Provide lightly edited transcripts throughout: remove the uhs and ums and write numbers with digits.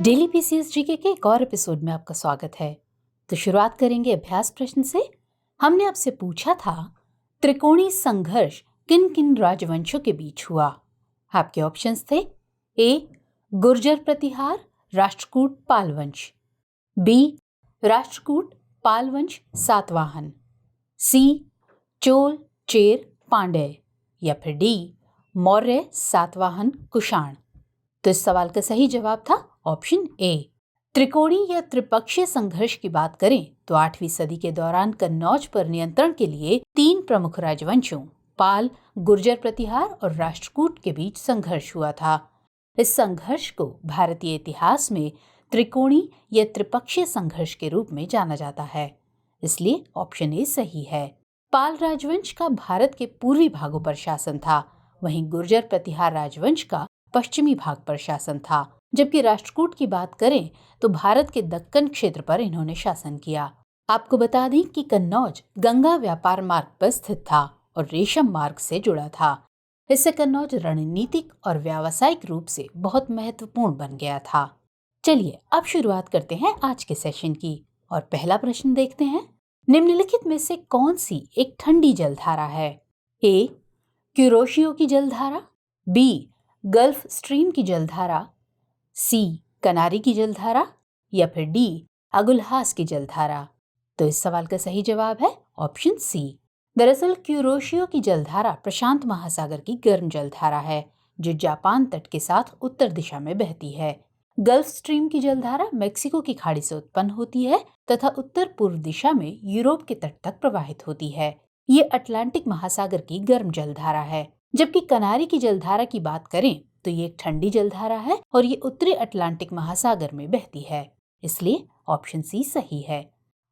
Daily PCS GK के एक और एपिसोड में आपका स्वागत है। तो शुरुआत करेंगे अभ्यास प्रश्न से। हमने आपसे पूछा था, त्रिकोणीय संघर्ष किन किन राजवंशों के बीच हुआ। आपके ऑप्शंस थे ए गुर्जर प्रतिहार राष्ट्रकूट पाल वंश, बी राष्ट्रकूट पाल वंश सातवाहन, सी चोल चेर पांड्य या फिर डी मौर्य सातवाहन कुषाण। तो इस सवाल का सही जवाब था ऑप्शन ए। त्रिकोणीय या त्रिपक्षीय संघर्ष की बात करें तो 8वीं सदी के दौरान कन्नौज पर नियंत्रण के लिए 3 प्रमुख राजवंशों पाल, गुर्जर प्रतिहार और राष्ट्रकूट के बीच संघर्ष हुआ था। इस संघर्ष को भारतीय इतिहास में त्रिकोणीय या त्रिपक्षीय संघर्ष के रूप में जाना जाता है, इसलिए ऑप्शन ए सही है। पाल राजवंश का भारत के पूर्वी भागों पर शासन था, वहीं गुर्जर प्रतिहार राजवंश का पश्चिमी भाग पर शासन था, जबकि राष्ट्रकूट की बात करें तो भारत के दक्कन क्षेत्र पर इन्होंने शासन किया। आपको बता दें कि कन्नौज गंगा व्यापार मार्ग पर स्थित था और रेशम मार्ग से जुड़ा था। इससे कन्नौज रणनीतिक और व्यावसायिक रूप से बहुत महत्वपूर्ण बन गया था। चलिए अब शुरुआत करते हैं आज के सेशन की और पहला प्रश्न देखते हैं। निम्नलिखित में से कौन सी एक ठंडी जलधारा है? ए क्यूरोशियो की जलधारा, बी गल्फ स्ट्रीम की जलधारा, सी कनारी की जलधारा या फिर डी अगुलहास की जलधारा। तो इस सवाल का सही जवाब है ऑप्शन सी। दरअसल क्यूरोशियो की जलधारा प्रशांत महासागर की गर्म जलधारा है जो जापान तट के साथ उत्तर दिशा में बहती है। गल्फ स्ट्रीम की जलधारा मेक्सिको की खाड़ी से उत्पन्न होती है तथा उत्तर पूर्व दिशा में यूरोप के तट तक प्रवाहित होती है। ये अटलांटिक महासागर की गर्म जलधारा है। जबकि कनारी की जलधारा की बात करें तो ये एक ठंडी जलधारा है और ये उत्तरी अटलांटिक महासागर में बहती है, इसलिए ऑप्शन सी सही है।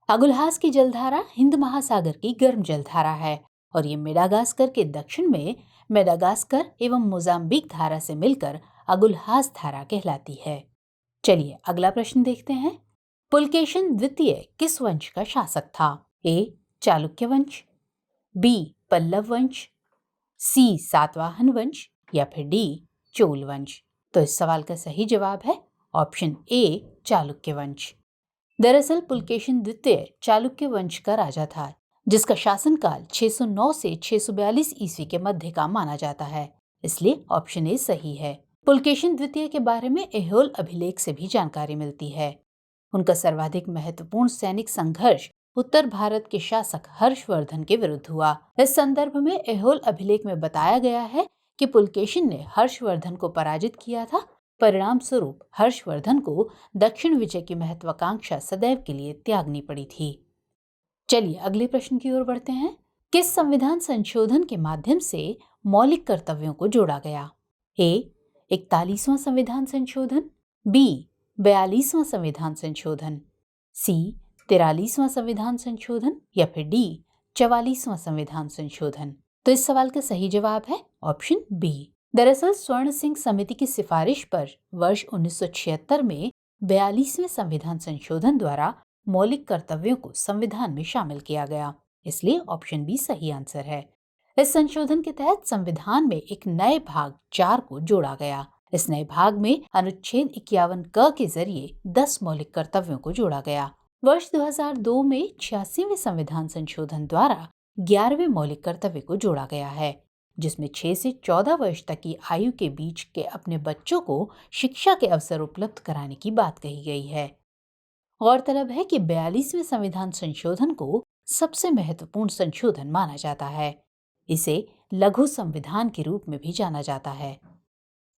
अगुलहास की जलधारा हिंद महासागर की गर्म जलधारा है और ये मेडागास्कर के दक्षिण में मेडागास्कर एवं मोजाम्बिक धारा से मिलकर अगुलहास धारा कहलाती है। चलिए अगला प्रश्न देखते हैं। पुलकेशिन द्वितीय किस वंश का शासक था? ए चालुक्य वंश, बी पल्लव वंश, सी सातवाहन वंश या फिर डी चोल वंश। तो इस सवाल का सही जवाब है ऑप्शन ए चालुक्य वंश। दरअसल पुलकेशिन द्वितीय चालुक्य वंश का राजा था जिसका शासनकाल 609 से 642 ईस्वी के मध्य का माना जाता है, इसलिए ऑप्शन ए सही है। पुलकेशिन द्वितीय के बारे में ऐहोल अभिलेख से भी जानकारी मिलती है। उनका सर्वाधिक महत्वपूर्ण सैनिक संघर्ष उत्तर भारत के शासक हर्षवर्धन के विरुद्ध हुआ। इस संदर्भ में ऐहोल अभिलेख में बताया गया है कि पुलकेशिन ने हर्षवर्धन को पराजित किया था। परिणाम स्वरूप हर्षवर्धन को दक्षिण विजय की महत्वाकांक्षा सदैव के लिए त्यागनी पड़ी थी। चलिए अगले प्रश्न की ओर बढ़ते हैं। किस संविधान संशोधन के माध्यम से मौलिक कर्तव्यों को जोड़ा गया? ए 41वां संविधान संशोधन, बी 42वां संविधान संशोधन, सी 43वां संविधान संशोधन या फिर डी 44वां संविधान संशोधन। तो इस सवाल का सही जवाब है ऑप्शन बी। दरअसल स्वर्ण सिंह समिति की सिफारिश पर वर्ष 1976 में 42वें संविधान संशोधन द्वारा मौलिक कर्तव्यों को संविधान में शामिल किया गया, इसलिए ऑप्शन बी सही आंसर है। इस संशोधन के तहत संविधान में एक नए भाग 4 को जोड़ा गया। इस नए भाग में अनुच्छेद 51 क के जरिए 10 मौलिक कर्तव्यों को जोड़ा गया। वर्ष 2002 में 86वें संविधान संशोधन द्वारा 11वें मौलिक कर्तव्य को जोड़ा गया है, जिसमें 6 से 14 वर्ष तक की आयु के बीच के अपने बच्चों को शिक्षा के अवसर उपलब्ध कराने की बात कही गई है। गौरतलब है कि 42वें संविधान संशोधन को सबसे महत्वपूर्ण संशोधन माना जाता है। इसे लघु संविधान के रूप में भी जाना जाता है।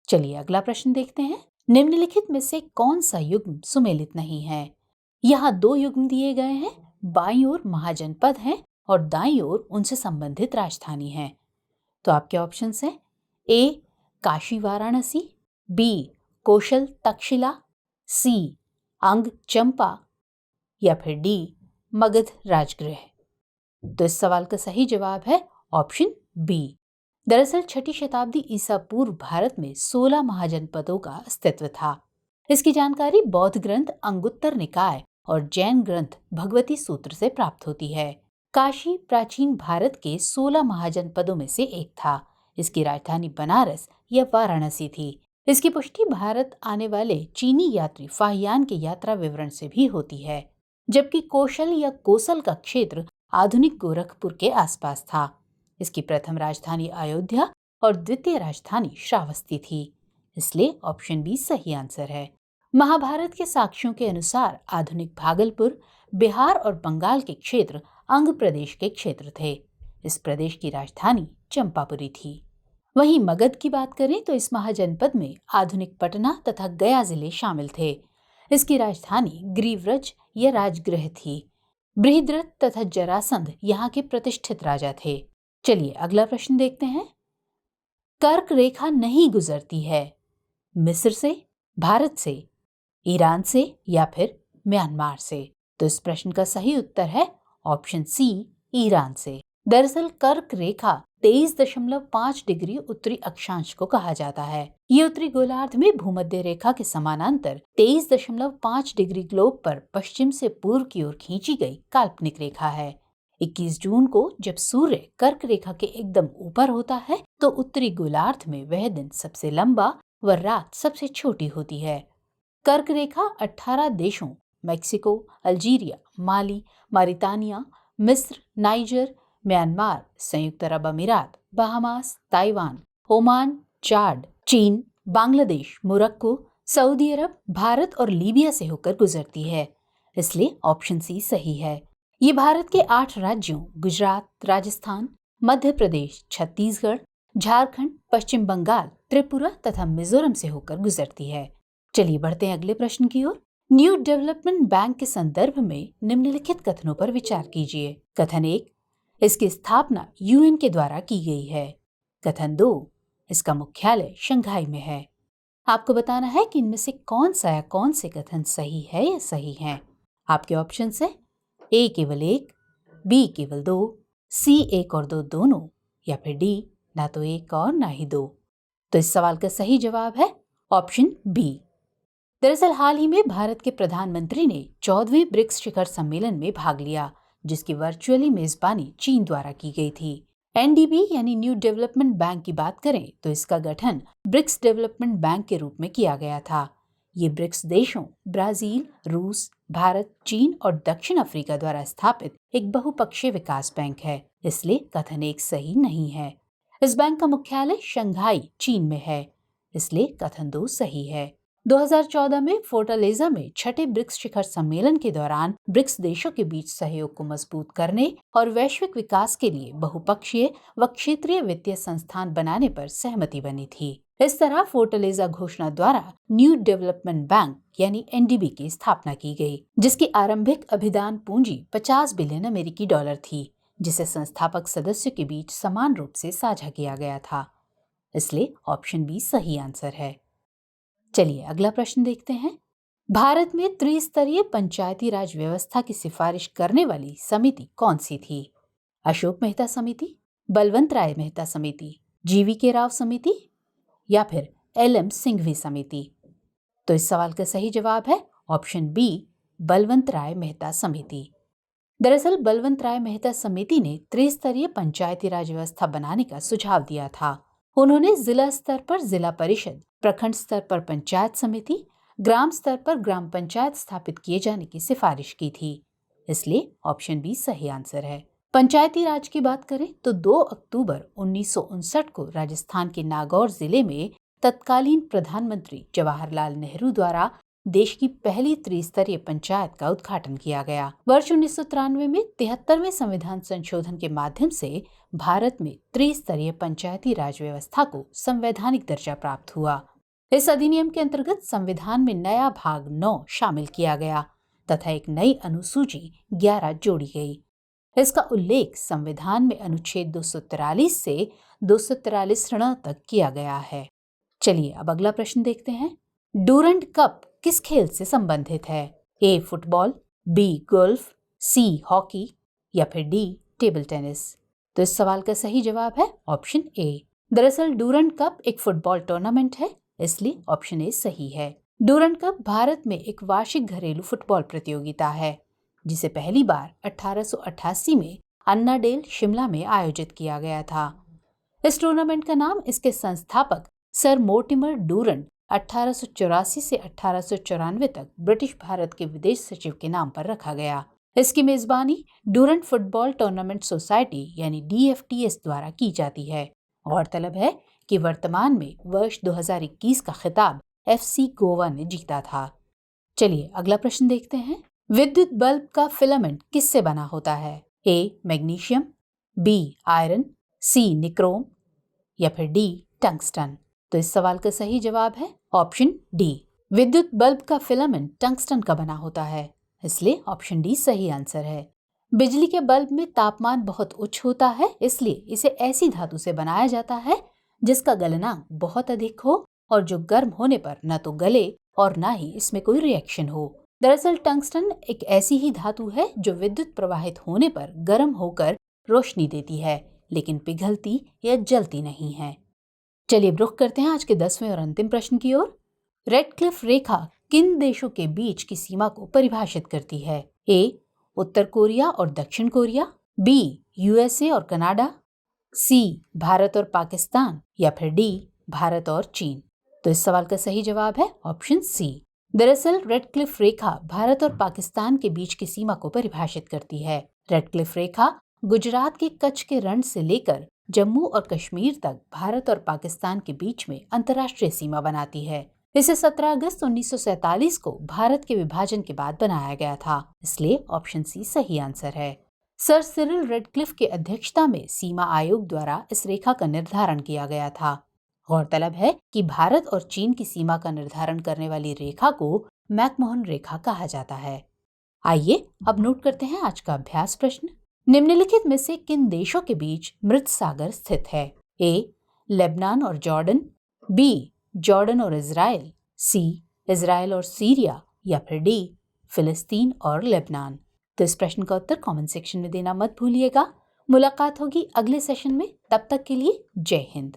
चलिए अगला प्रश्न देखते हैं। निम्नलिखित में से कौन सा युग्म सुमेलित नहीं है? यहाँ 2 युग्म दिए गए हैं, बाईं ओर महाजनपद हैं और दाईं ओर उनसे संबंधित राजधानी है। तो आपके ऑप्शंस हैं ए काशी वाराणसी, बी कौशल तक्षशिला, सी अंग चंपा या फिर डी मगध राजगृह। तो इस सवाल का सही जवाब है ऑप्शन बी। दरअसल 6ठी शताब्दी ईसा पूर्व भारत में 16 महाजनपदों का अस्तित्व था। इसकी जानकारी बौद्ध ग्रंथ अंगुत्तर निकाय और जैन ग्रंथ भगवती सूत्र से प्राप्त होती है। काशी प्राचीन भारत के 16 महाजनपदों में से एक था। इसकी राजधानी बनारस या वाराणसी थी। इसकी पुष्टि भारत आने वाले चीनी यात्री फाहियान के यात्रा विवरण से भी होती है, जबकि कौशल या कोसल का क्षेत्र आधुनिक गोरखपुर के आसपास था। इसकी प्रथम राजधानी अयोध्या और द्वितीय राजधानी श्रावस्ती थी, इसलिए ऑप्शन बी सही आंसर है। महाभारत के साक्ष्यों के अनुसार आधुनिक भागलपुर बिहार और बंगाल के क्षेत्र अंग प्रदेश के क्षेत्र थे। इस प्रदेश की राजधानी चंपापुरी थी। वहीं मगध की बात करें तो इस महाजनपद में आधुनिक पटना तथा गया जिले शामिल थे। इसकी राजधानी ग्रीव्रज या राजगृह थी। बृहद्रथ तथा जरासंध यहाँ के प्रतिष्ठित राजा थे। चलिए अगला प्रश्न देखते हैं। कर्क रेखा नहीं गुजरती है मिस्र से, भारत से, ईरान से या फिर म्यांमार से। तो इस प्रश्न का सही उत्तर है ऑप्शन सी, ईरान से। दरअसल कर्क रेखा 23.5 डिग्री उत्तरी अक्षांश को कहा जाता है। ये उत्तरी गोलार्ध में भूमध्य रेखा के समानांतर 23.5 डिग्री ग्लोब पर पश्चिम से पूर्व की ओर खींची गई काल्पनिक रेखा है। 21 जून को जब सूर्य कर्क रेखा के एकदम ऊपर होता है तो उत्तरी गोलार्ध में वह दिन सबसे लंबा व रात सबसे छोटी होती है। कर्क रेखा 18 देशों मेक्सिको, अल्जीरिया, माली, मारितानिया, मिस्र, नाइजर, म्यांमार, संयुक्त अरब अमीरात, बहामास, ताइवान, ओमान, चाड, चीन, बांग्लादेश, मोरक्को, सऊदी अरब, भारत और लीबिया से होकर गुजरती है, इसलिए ऑप्शन सी सही है। ये भारत के 8 राज्यों गुजरात, राजस्थान, मध्य प्रदेश, छत्तीसगढ़, झारखंड, पश्चिम बंगाल, त्रिपुरा तथा मिजोरम से होकर गुजरती है। चलिए बढ़ते हैं अगले प्रश्न की ओर। न्यू डेवलपमेंट बैंक के संदर्भ में निम्नलिखित कथनों पर विचार कीजिए। कथन 1, इसकी स्थापना यूएन के द्वारा की गई है। कथन 2, इसका मुख्यालय शंघाई में है। आपको बताना है कि इनमें से कौन सा या कौन से कथन सही है या सही है। आपके ऑप्शन है ए केवल 1, बी केवल 2, सी 1 और 2 दोनों, या फिर डी ना तो 1 और ना ही 2। तो इस सवाल का सही जवाब है ऑप्शन बी। दरअसल हाल ही में भारत के प्रधानमंत्री ने 14वें ब्रिक्स शिखर सम्मेलन में भाग लिया, जिसकी वर्चुअली मेजबानी चीन द्वारा की गई थी। एनडीबी यानी न्यू डेवलपमेंट बैंक की बात करें तो इसका गठन ब्रिक्स डेवलपमेंट बैंक के रूप में किया गया था। ये ब्रिक्स देशों ब्राजील, रूस, भारत, चीन और दक्षिण अफ्रीका द्वारा स्थापित एक बहुपक्षीय विकास बैंक है, इसलिए कथन 1 सही नहीं है। इस बैंक का मुख्यालय शंघाई, चीन में है, इसलिए कथन 2 सही है। 2014 में फोर्टालेजा में 6ठे ब्रिक्स शिखर सम्मेलन के दौरान ब्रिक्स देशों के बीच सहयोग को मजबूत करने और वैश्विक विकास के लिए बहुपक्षीय व क्षेत्रीय वित्तीय संस्थान बनाने पर सहमति बनी थी। इस तरह फोर्टालेजा घोषणा द्वारा न्यू डेवलपमेंट बैंक यानी एनडीबी की स्थापना की गई, जिसकी आरंभिक अभिदान पूंजी 50 बिलियन अमेरिकी डॉलर थी, जिसे संस्थापक सदस्यों के बीच समान रूप से साझा किया गया था, इसलिए ऑप्शन बी सही आंसर है। चलिए अगला प्रश्न देखते हैं। भारत में त्रिस्तरीय पंचायती राज व्यवस्था की सिफारिश करने वाली समिति कौन सी थी? अशोक मेहता समिति, बलवंत राय मेहता समिति, जीवीके राव समिति या फिर एलएम सिंघवी समिति? तो इस सवाल का सही जवाब है ऑप्शन बी, बलवंत राय मेहता समिति। दरअसल बलवंत राय मेहता समिति ने त्रिस्तरीय पंचायती राज व्यवस्था बनाने का सुझाव दिया था। उन्होंने जिला स्तर पर जिला परिषद, प्रखंड स्तर पर पंचायत समिति, ग्राम स्तर पर ग्राम पंचायत स्थापित किए जाने की सिफारिश की थी, इसलिए ऑप्शन बी सही आंसर है। पंचायती राज की बात करें तो 2 अक्टूबर 1959 को राजस्थान के नागौर जिले में तत्कालीन प्रधानमंत्री जवाहरलाल नेहरू द्वारा देश की पहली त्रिस्तरीय पंचायत का उद्घाटन किया गया। वर्ष 1993 में 73वें संविधान संशोधन के माध्यम से भारत में त्रिस्तरीय पंचायती राज व्यवस्था को संवैधानिक दर्जा प्राप्त हुआ। इस अधिनियम के अंतर्गत संविधान में नया भाग 9 शामिल किया गया तथा एक नई अनुसूची 11 जोड़ी गई। इसका उल्लेख संविधान में अनुच्छेद 243 से 243 तक किया गया है। चलिए अब अगला प्रश्न देखते हैं। डूरंड कप किस खेल से संबंधित है? A football, B golf, C hockey या फिर डी टेबल टेनिस? तो इस सवाल का सही जवाब है ऑप्शन ए। दरअसल डूरंड कप एक फुटबॉल टूर्नामेंट है, इसलिए ऑप्शन ए सही है। डूरंड कप भारत में एक वार्षिक घरेलू फुटबॉल प्रतियोगिता है, जिसे पहली बार 1888 में अन्नाडेल, शिमला में आयोजित किया गया था। इस टूर्नामेंट का नाम इसके संस्थापक सर मोर्टिमर डूरंड 1884 से 1894 तक ब्रिटिश भारत के विदेश सचिव के नाम पर रखा गया। इसकी मेजबानी डूरंट फुटबॉल टूर्नामेंट सोसाइटी यानी DFTS द्वारा की जाती है। गौरतलब है कि वर्तमान में वर्ष 2021 का खिताब FC गोवा ने जीता था। चलिए अगला प्रश्न देखते हैं। विद्युत बल्ब का फिलामेंट किससे बना होता है? A magnesium, B iron, C nichrome या फिर D टंगस्टन। तो इस सवाल का सही जवाब है ऑप्शन D। विद्युत बल्ब का फिलामेंट टंगस्टन का बना होता है, इसलिए ऑप्शन D सही आंसर है। बिजली के बल्ब में तापमान बहुत उच्च होता है, इसलिए इसे ऐसी धातु से बनाया जाता है जिसका गलनांक बहुत अधिक हो और जो गर्म होने पर न तो गले और ना ही इसमें कोई रिएक्शन हो। दरअसल टंगस्टन एक ऐसी ही धातु है जो विद्युत प्रवाहित होने पर गर्म होकर रोशनी देती है, लेकिन पिघलती या जलती नहीं है। चलिए रुख करते हैं आज के 10वें और अंतिम प्रश्न की ओर। रेडक्लिफ रेखा किन देशों के बीच की सीमा को परिभाषित करती है? A उत्तर कोरिया और दक्षिण कोरिया, B USA और कनाडा, C भारत और पाकिस्तान या फिर D भारत और चीन। तो इस सवाल का सही जवाब है ऑप्शन C। दरअसल रेडक्लिफ रेखा भारत और पाकिस्तान के बीच की सीमा को परिभाषित करती है। रेडक्लिफ रेखा गुजरात के कच्छ के रण से लेकर जम्मू और कश्मीर तक भारत और पाकिस्तान के बीच में अंतर्राष्ट्रीय सीमा बनाती है। इसे 17 अगस्त 1947 को भारत के विभाजन के बाद बनाया गया था, इसलिए ऑप्शन C सही आंसर है। सर सिरिल रेडक्लिफ की अध्यक्षता में सीमा आयोग द्वारा इस रेखा का निर्धारण किया गया था। गौरतलब है कि भारत और चीन की सीमा का निर्धारण करने वाली रेखा को मैकमोहन रेखा कहा जाता है। आइए अब नोट करते हैं आज का अभ्यास प्रश्न। निम्नलिखित में से किन देशों के बीच मृत सागर स्थित है? A लेबनान और जॉर्डन, B जॉर्डन और इजराइल, C इजराइल और सीरिया या फिर D फिलिस्तीन और लेबनान। तो इस प्रश्न का उत्तर कमेंट सेक्शन में देना मत भूलिएगा। मुलाकात होगी अगले सेशन में, तब तक के लिए जय हिंद।